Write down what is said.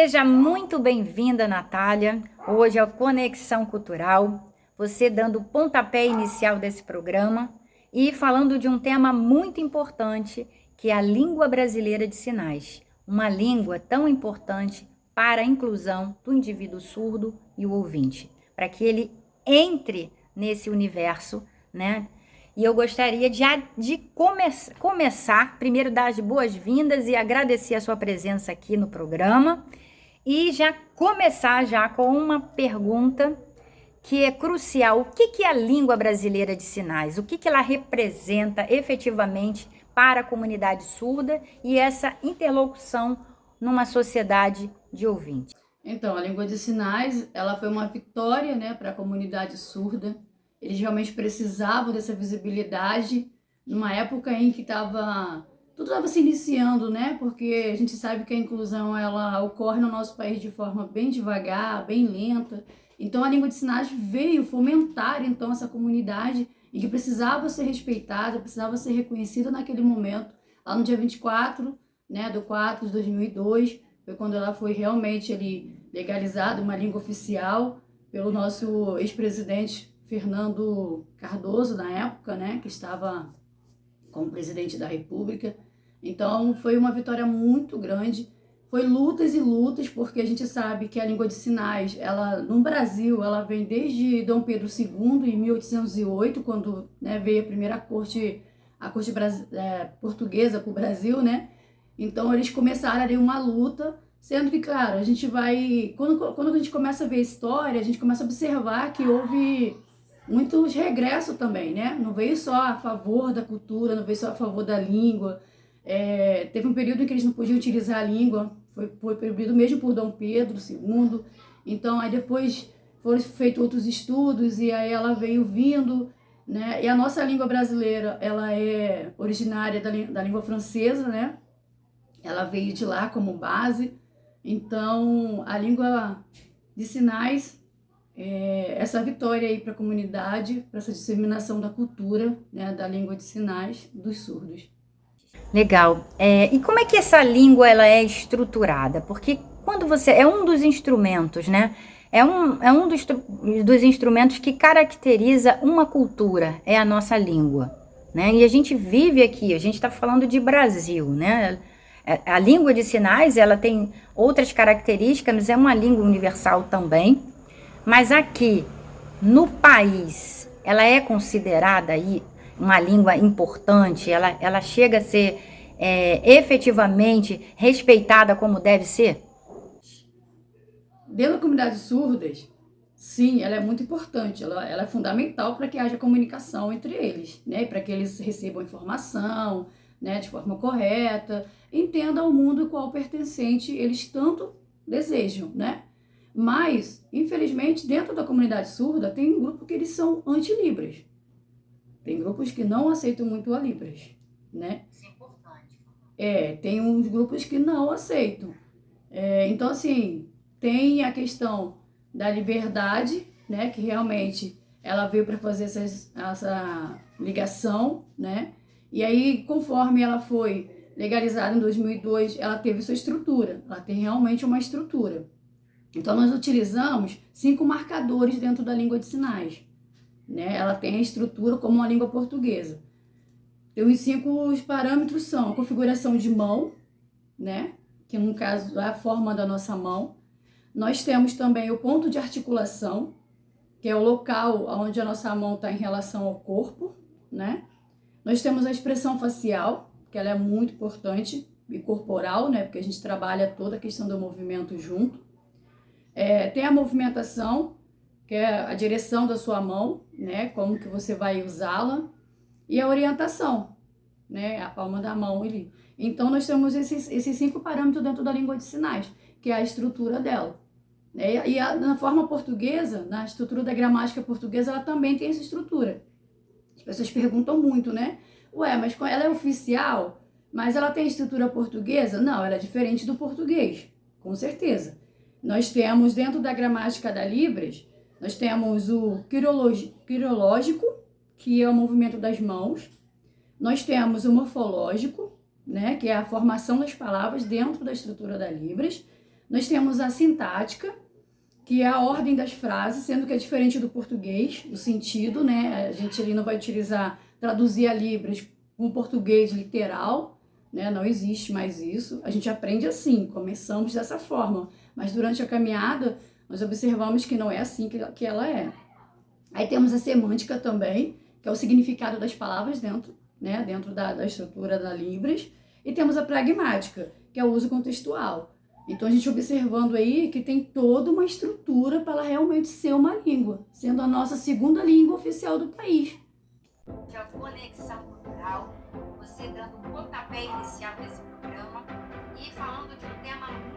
Seja muito bem-vinda, Natália. Hoje é a Conexão Cultural, você dando o pontapé inicial desse programa e falando de um tema muito importante, que é a língua brasileira de sinais. Uma língua tão importante para a inclusão do indivíduo surdo e o ouvinte, para que ele entre nesse universo, né? E eu gostaria de começar, primeiro dar as boas-vindas e agradecer a sua presença aqui no programa e já começar já com uma pergunta que é crucial. O que é a língua brasileira de sinais? O que ela representa efetivamente para a comunidade surda e essa interlocução numa sociedade de ouvintes? Então, a língua de sinais, ela foi uma vitória, né, para a comunidade surda. Eles realmente precisavam dessa visibilidade numa época em que tudo estava se iniciando, né? Porque a gente sabe que a inclusão ela ocorre no nosso país de forma bem devagar, bem lenta. Então, a língua de sinais veio fomentar então essa comunidade e que precisava ser respeitada, precisava ser reconhecida naquele momento, lá no dia 24, né, do 4 de 2002. Foi quando ela foi realmente legalizada, uma língua oficial, pelo nosso ex-presidente Fernando Cardoso, na época, né, que estava como presidente da República. Então, foi uma vitória muito grande. Foi lutas e lutas, porque a gente sabe que a língua de sinais, ela no Brasil, ela vem desde Dom Pedro II, em 1808, quando, né, veio a primeira a corte portuguesa para o Brasil, né? Então, eles começaram ali uma luta, sendo que, claro, a gente vai... Quando a gente começa a ver a história, a gente começa a observar que houve muitos regressos também, né? Não veio só a favor da cultura, não veio só a favor da língua. Teve um período em que eles não podiam utilizar a língua, foi proibido mesmo por Dom Pedro II. Então, aí depois foram feitos outros estudos e aí ela veio vindo, né? E a nossa língua brasileira, ela é originária da língua francesa, né? Ela veio de lá como base. Então, a língua de sinais essa vitória aí para a comunidade, para essa disseminação da cultura, né, da língua de sinais dos surdos. Legal. E como é que essa língua ela é estruturada? Porque quando você... É um dos instrumentos, né? É um dos instrumentos que caracteriza uma cultura, é a nossa língua, né? E a gente vive aqui, a gente está falando de Brasil, né? A língua de sinais, ela tem outras características, mas é uma língua universal também. Mas aqui, no país, ela é considerada aí uma língua importante, ela chega a ser efetivamente respeitada como deve ser? Dentro da comunidade surdas, sim, ela é muito importante, ela é fundamental para que haja comunicação entre eles, né? Para que eles recebam informação, né, de forma correta, entendam o mundo ao qual pertencente eles tanto desejam, né? Mas, infelizmente, dentro da comunidade surda, tem um grupo que eles são anti-libras. Tem grupos que não aceitam muito a Libras, né? Isso é importante. Tem uns grupos que não aceitam. Então, assim, tem a questão da liberdade, né? Que realmente ela veio para fazer essa ligação, né? E aí, conforme ela foi legalizada em 2002, ela teve sua estrutura. Ela tem realmente uma estrutura. Então, nós utilizamos 5 marcadores dentro da língua de sinais, né? Ela tem a estrutura como uma língua portuguesa. Então, os 5 parâmetros são a configuração de mão, né? Que no caso é a forma da nossa mão. Nós temos também o ponto de articulação, que é o local onde a nossa mão está em relação ao corpo, né? Nós temos a expressão facial, que ela é muito importante, e corporal, né? Porque a gente trabalha toda a questão do movimento junto. Tem a movimentação, que é a direção da sua mão, né? Como que você vai usá-la. E a orientação, né? A palma da mão ali. Então, nós temos esses 5 parâmetros dentro da língua de sinais, que é a estrutura dela. E na forma portuguesa, na estrutura da gramática portuguesa, ela também tem essa estrutura. As pessoas perguntam muito, né? Ué, mas ela é oficial, mas ela tem estrutura portuguesa? Não, ela é diferente do português, com certeza. Nós temos, dentro da gramática da Libras, nós temos o quirológico, que é o movimento das mãos. Nós temos o morfológico, né, que é a formação das palavras dentro da estrutura da Libras. Nós temos a sintática, que é a ordem das frases, sendo que é diferente do português, o sentido, né? A gente ali não vai traduzir a Libras com português literal, né? Não existe mais isso. A gente aprende assim, começamos dessa forma, mas durante a caminhada nós observamos que não é assim que ela é. Aí temos a semântica também, que é o significado das palavras dentro, né? Dentro da estrutura da Libras. E temos a pragmática, que é o uso contextual. Então, a gente observando aí que tem toda uma estrutura para ela realmente ser uma língua, sendo a nossa segunda língua oficial do país. A conexão cultural, você dando um pontapé inicial desse programa e falando de um tema muito